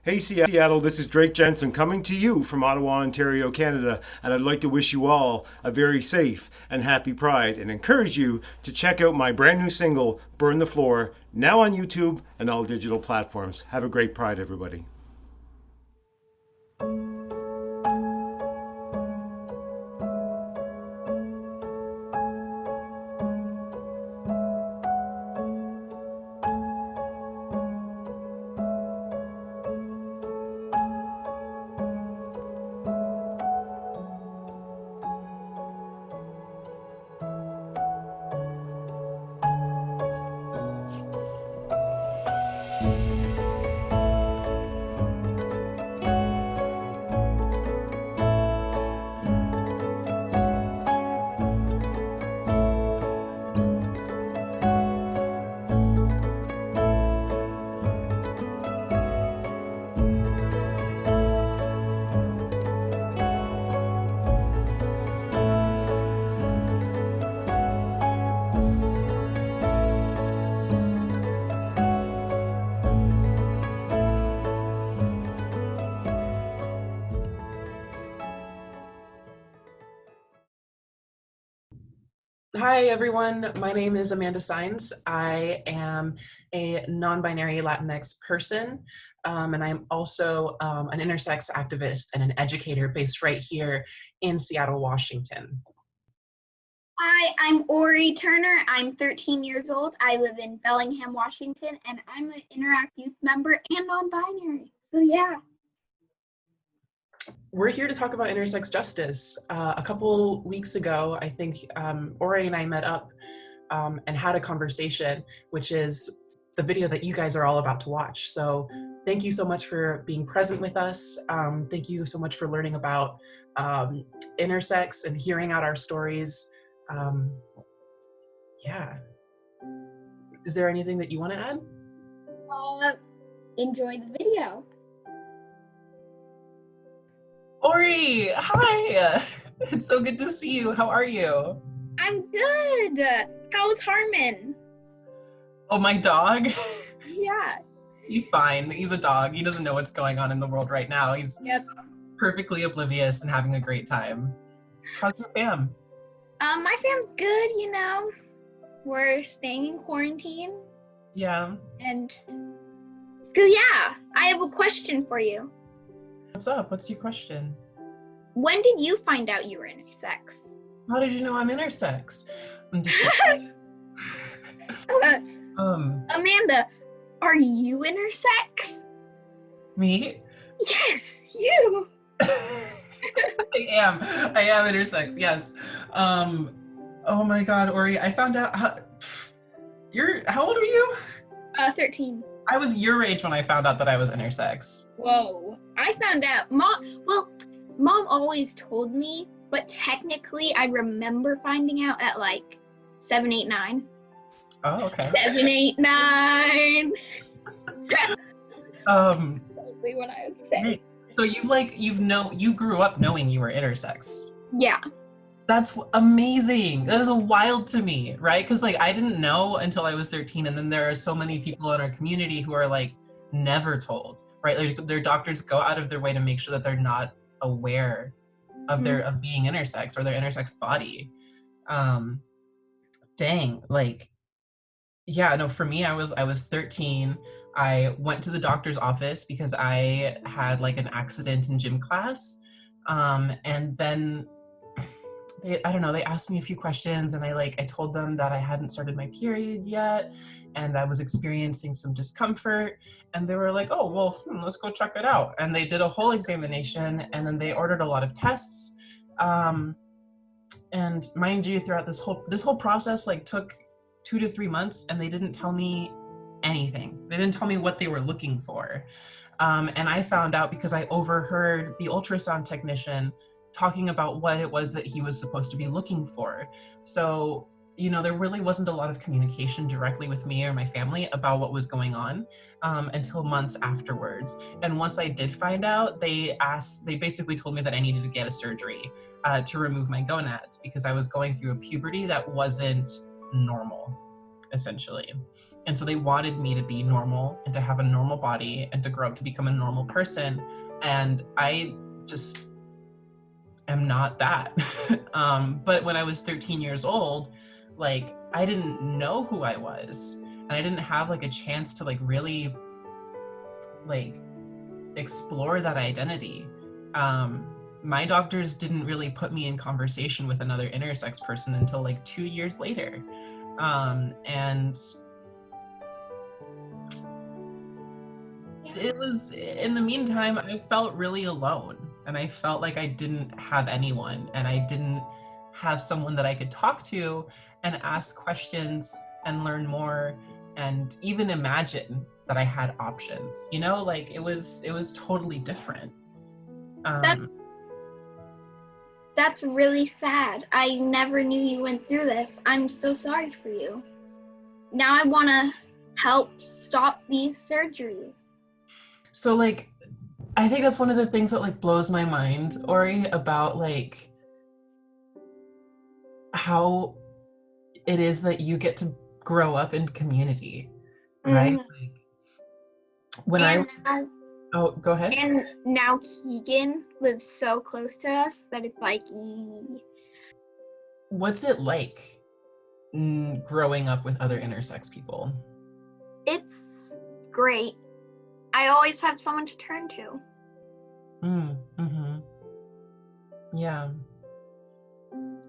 Hey Seattle, this is Drake Jensen coming to you from Ottawa, Ontario, Canada, and I'd like to wish you all a very safe and happy Pride and encourage you to check out my brand new single, Burn the Floor, now on YouTube and all digital platforms. Have a great Pride, everybody. Hi, everyone. My name is Amanda Sines. I am a non-binary Latinx person, and I'm also an intersex activist and an educator based right here in Seattle, Washington. Hi, I'm Ori Turner. I'm 13 years old. I live in Bellingham, Washington, and I'm an Interact youth member and non-binary. So yeah. We're here to talk about intersex justice. A couple weeks ago, I think Ori and I met up and had a conversation, which is the video that you guys are all about to watch. So thank you so much for being present with us. Thank you so much for learning about intersex and hearing out our stories. Yeah. Is there anything that you want to add? Enjoy the video. Ori, hi. It's so good to see you. How are you? I'm good. How's Harmon? Oh, my dog? Yeah. He's fine. He's a dog. He doesn't know what's going on in the world right now. He's perfectly oblivious and having a great time. How's your fam? My fam's good, you know. We're staying in quarantine. Yeah. And so yeah, I have a question for you. What's up? What's your question? When did you find out you were intersex? How did you know I'm intersex? I'm just Amanda, are you intersex? Me? Yes, you. I am intersex, yes. Oh my god, Ori, I found out how old are you? 13. I was your age when I found out that I was intersex. Whoa. I found out. Mom always told me, but technically I remember finding out at like 7, 8, 9. Oh, okay. 7, 8, 9. Probably what I would say. So you grew up knowing you were intersex. Yeah. That's amazing. That is wild to me, right? Because like I didn't know until I was 13, and then there are so many people in our community who are like never told, right? Like their doctors go out of their way to make sure that they're not aware of of being intersex or their intersex body. Dang, like, yeah, no, for me, I was 13. I went to the doctor's office because I had like an accident in gym class, and then I don't know, they asked me a few questions and I told them that I hadn't started my period yet and I was experiencing some discomfort, and they were like, oh, well, let's go check it out. And they did a whole examination and then they ordered a lot of tests. And mind you, throughout this whole process took 2 to 3 months, and they didn't tell me anything. They didn't tell me what they were looking for. And I found out because I overheard the ultrasound technician talking about what it was that he was supposed to be looking for. So, you know, there really wasn't a lot of communication directly with me or my family about what was going on until months afterwards. And once I did find out, they basically told me that I needed to get a surgery to remove my gonads because I was going through a puberty that wasn't normal. essentially. And so they wanted me to be normal and to have a normal body and to grow up to become a normal person. And I just am not that. But when I was 13 years old, like I didn't know who I was. And I didn't have like a chance to like really like explore that identity. My doctors didn't really put me in conversation with another intersex person until like 2 years later. And it was, in the meantime, I felt really alone, and I felt like I didn't have anyone, and I didn't have someone that I could talk to and ask questions and learn more and even imagine that I had options. You know, like it was totally different. That's really sad. I never knew you went through this. I'm so sorry for you. Now I want to help stop these surgeries. So like, I think that's one of the things that like blows my mind, Ori, about like how it is that you get to grow up in community, right? Like, when oh, go ahead. And now Keegan lives so close to us that it's like, What's it like growing up with other intersex people? It's great. I always have someone to turn to. Yeah.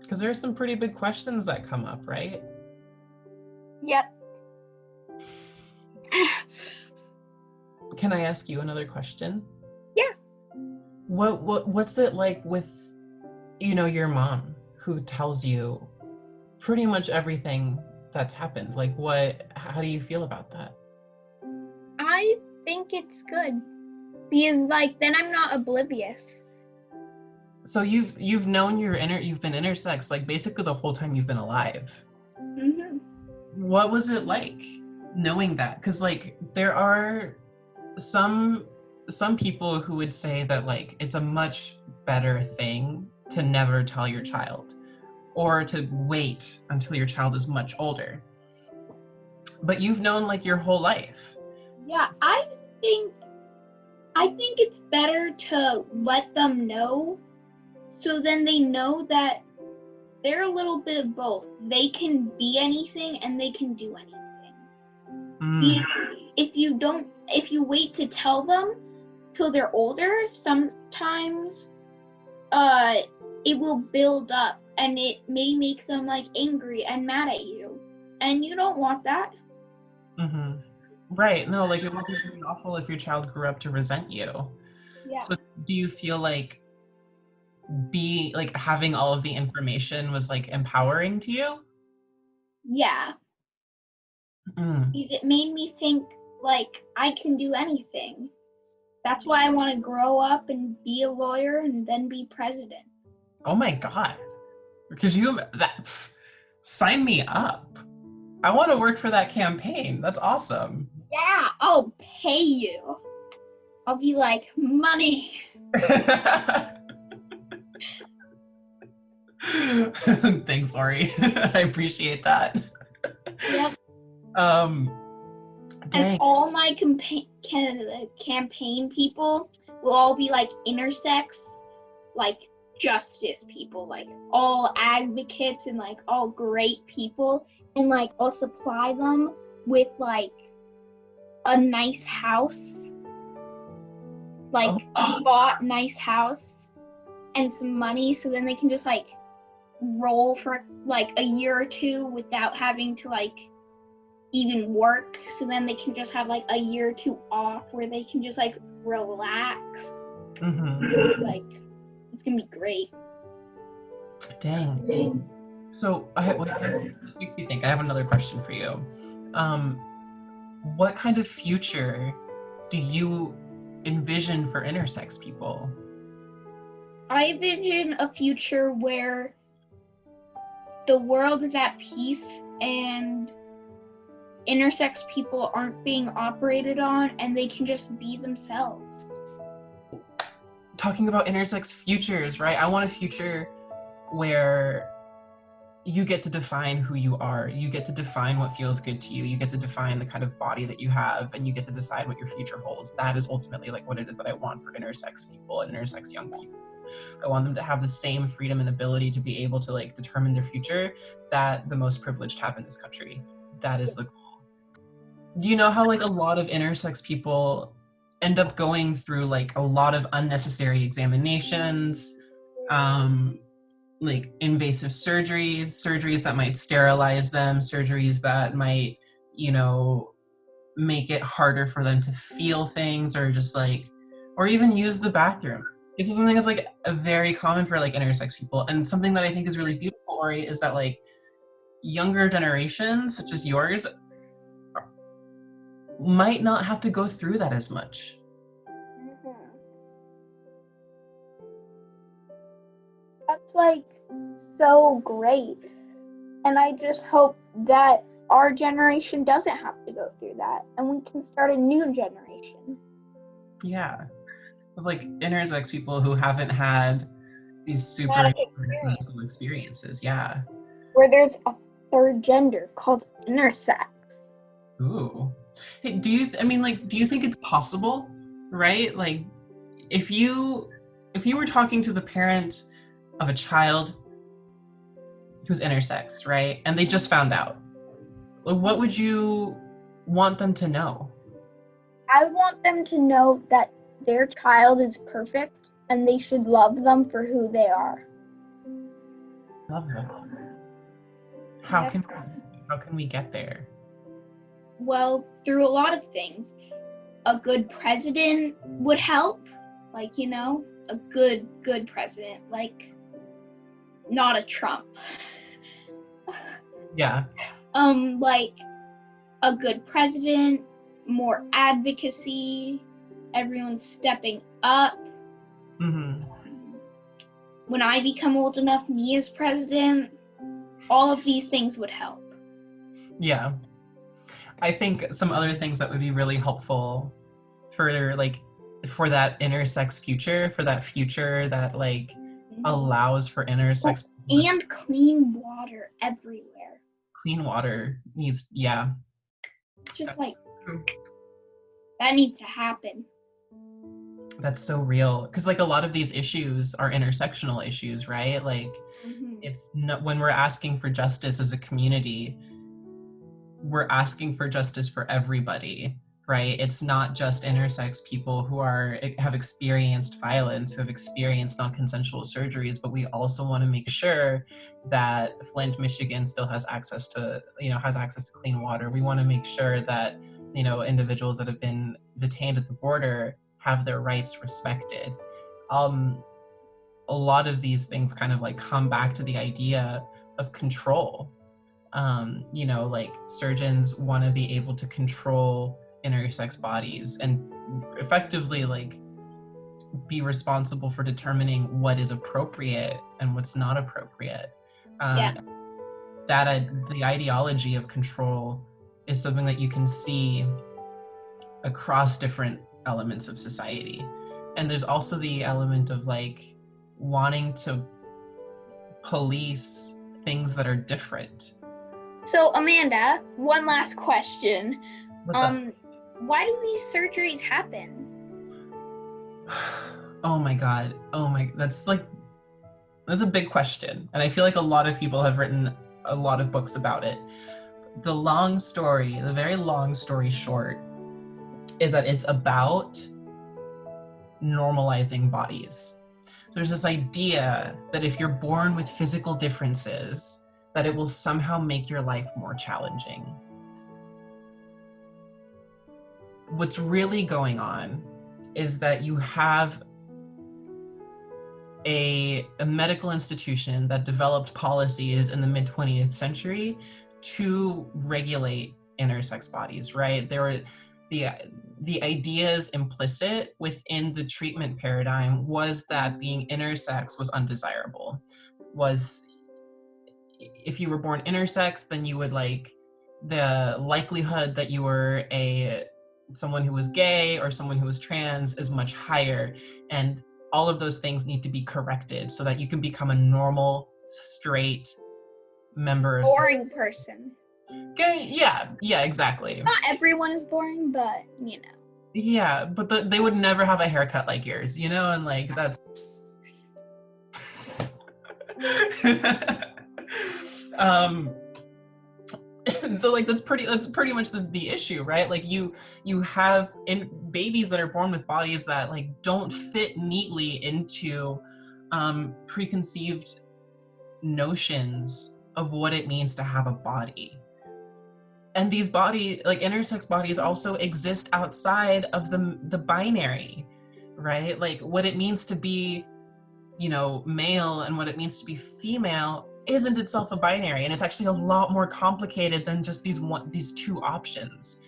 Because there are some pretty big questions that come up, right? Yep. Can I ask you another question? Yeah. What's it like with, you know, your mom, who tells you pretty much everything that's happened? Like how do you feel about that? I think it's good because like then I'm not oblivious. So you've known you've been intersex like basically the whole time you've been alive. Mm-hmm. What was it like knowing that? Because like there are some people who would say that like it's a much better thing to never tell your child or to wait until your child is much older. But you've known like your whole life. Yeah, I think it's better to let them know so then they know that they're a little bit of both. They can be anything and they can do anything. If you wait to tell them till they're older, sometimes it will build up and it may make them like angry and mad at you. And you don't want that. Right. No, like it would be really awful if your child grew up to resent you. Yeah. So do you feel like having all of the information was like empowering to you? Yeah. Because it made me think like I can do anything. That's why I want to grow up and be a lawyer and then be president. Oh my God. Because sign me up. I want to work for that campaign. That's awesome. Yeah, I'll pay you. I'll be like, money. Thanks, Lori. I appreciate that. Yep. Dang. And all my campaign people will all be like intersex, like justice people, like all advocates and like all great people. And like I'll supply them with like a nice house, like a bought nice house and some money so then they can just like roll for like a year or two without having to like even work, so then they can just have like a year or two off where they can just like relax. Like it's gonna be great. Dang. So this makes me think. I have another question for you. What kind of future do you envision for intersex people? I envision a future where the world is at peace and intersex people aren't being operated on and they can just be themselves. Talking about intersex futures, right? I want a future where you get to define who you are. You get to define what feels good to you. You get to define the kind of body that you have, and you get to decide what your future holds. That is ultimately like what it is that I want for intersex people and intersex young people. I want them to have the same freedom and ability to be able to like determine their future that the most privileged have in this country. That is the goal. Do you know how like a lot of intersex people end up going through like a lot of unnecessary examinations, like invasive surgeries that might sterilize them, surgeries that might, you know, make it harder for them to feel things, or just like, or even use the bathroom. This is something that's like a very common for like intersex people, and something that I think is really beautiful, Ori, is that like younger generations such as yours might not have to go through that as much. That's like so great. And I just hope that our generation doesn't have to go through that and we can start a new generation. Yeah. Of like intersex people who haven't had these super intense medical experiences. Yeah. Where there's a third gender called intersex. Ooh. Hey, do you think it's possible, right? Like if you were talking to the parent of a child who's intersex, right? And they just found out, what would you want them to know? I want them to know that their child is perfect and they should love them for who they are. Love that. How can we get there? Well, through a lot of things. A good president would help. Like, you know, a good president. Like, not a Trump. Yeah. Like, a good president, more advocacy, everyone's stepping up. Mm-hmm. When I become old enough, me as president, all of these things would help. Yeah. I think some other things that would be really helpful for that intersex future, for that future that like allows for intersex and clean water everywhere. Clean water needs, yeah. It's just like that needs to happen. That's so real, because like a lot of these issues are intersectional issues, right? Like it's not, when we're asking for justice as a community, we're asking for justice for everybody, right? It's not just intersex people who have experienced violence, who have experienced non-consensual surgeries, but we also want to make sure that Flint, Michigan still has access to clean water. We want to make sure that, you know, individuals that have been detained at the border have their rights respected. A lot of these things kind of like come back to the idea of control. You know, like surgeons want to be able to control intersex bodies and effectively like be responsible for determining what is appropriate and what's not appropriate. The ideology of control is something that you can see across different elements of society. And there's also the element of like wanting to police things that are different. So Amanda, one last question. What's up? Why do these surgeries happen? Oh my God. That's a big question. And I feel like a lot of people have written a lot of books about it. The very long story short, is that it's about normalizing bodies. So there's this idea that if you're born with physical differences, that it will somehow make your life more challenging. What's really going on is that you have a medical institution that developed policies in the mid-20th century to regulate intersex bodies, right? There were the ideas implicit within the treatment paradigm was that being intersex was undesirable. If you were born intersex, then you would like the likelihood that you were someone who was gay or someone who was trans is much higher, and all of those things need to be corrected so that you can become a normal, straight member of Boring person. society. Yeah, exactly. Not everyone is boring, but you know. Yeah, but they would never have a haircut like yours, you know, and like that's um and so like that's pretty much the issue, right? Like you have babies that are born with bodies that like don't fit neatly into preconceived notions of what it means to have a body. And these like intersex bodies also exist outside of the binary, right? Like what it means to be, you know, male and what it means to be female isn't itself a binary, and it's actually a lot more complicated than just these two options.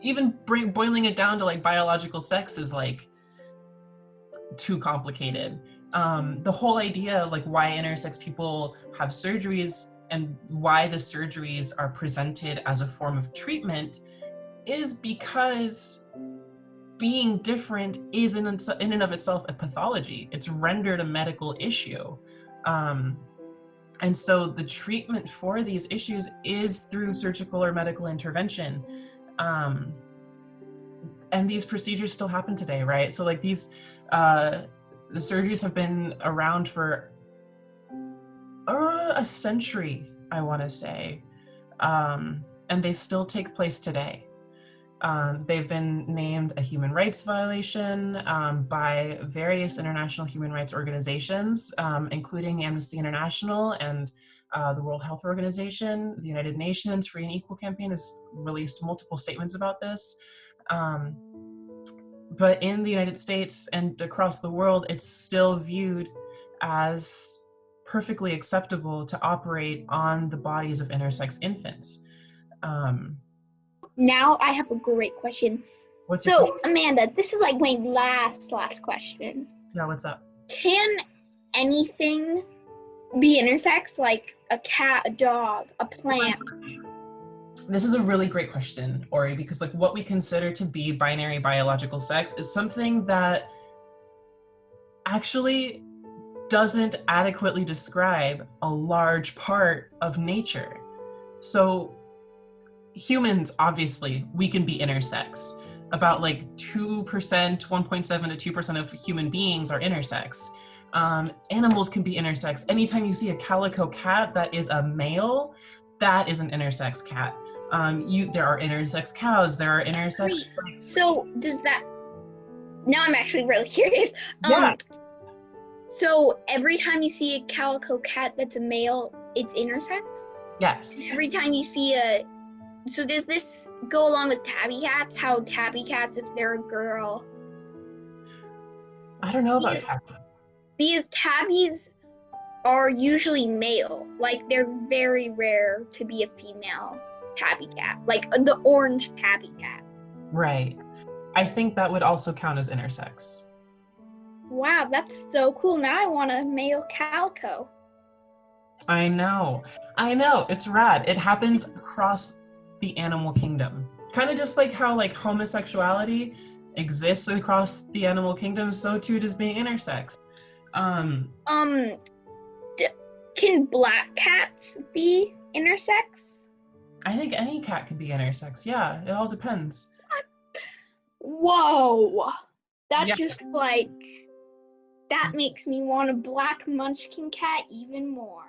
Even boiling it down to like biological sex is like too complicated. The whole idea of like why intersex people have surgeries and why the surgeries are presented as a form of treatment is because being different is in and of itself a pathology. It's rendered a medical issue. And so the treatment for these issues is through surgical or medical intervention. And these procedures still happen today, right? So like the surgeries have been around for a century, I want to say. And they still take place today. They've been named a human rights violation by various international human rights organizations, including Amnesty International and the World Health Organization. The United Nations Free and Equal Campaign has released multiple statements about this. But in the United States and across the world, it's still viewed as perfectly acceptable to operate on the bodies of intersex infants. Now I have a great question. What's your question? Amanda, this is like my last question. Yeah, what's up? Can anything be intersex, like a cat, a dog, a plant? This is a really great question, Ori, because like what we consider to be binary biological sex is something that actually doesn't adequately describe a large part of nature. So humans, obviously, we can be intersex. About like 2%, 1.7 to 2% of human beings are intersex. Animals can be intersex. Anytime you see a calico cat that is a male, that is an intersex cat. There are intersex cows. There are intersex. So does that? Now I'm actually really curious. Yeah. So every time you see a calico cat that's a male, it's intersex? Yes. Every time you see so does this go along with tabby cats? How tabby cats, if they're a girl? I don't know about tabbies. Because tabbies are usually male. Like they're very rare to be a female tabby cat. Like the orange tabby cat. Right. I think that would also count as intersex. Wow, that's so cool. Now I want a male calico. I know. It's rad. It happens across the animal kingdom. Kind of just like how like homosexuality exists across the animal kingdom, so too does being intersex. Can black cats be intersex? I think any cat can be intersex. Yeah, it all depends. Whoa. That Yeah. just like, that makes me want a black munchkin cat even more.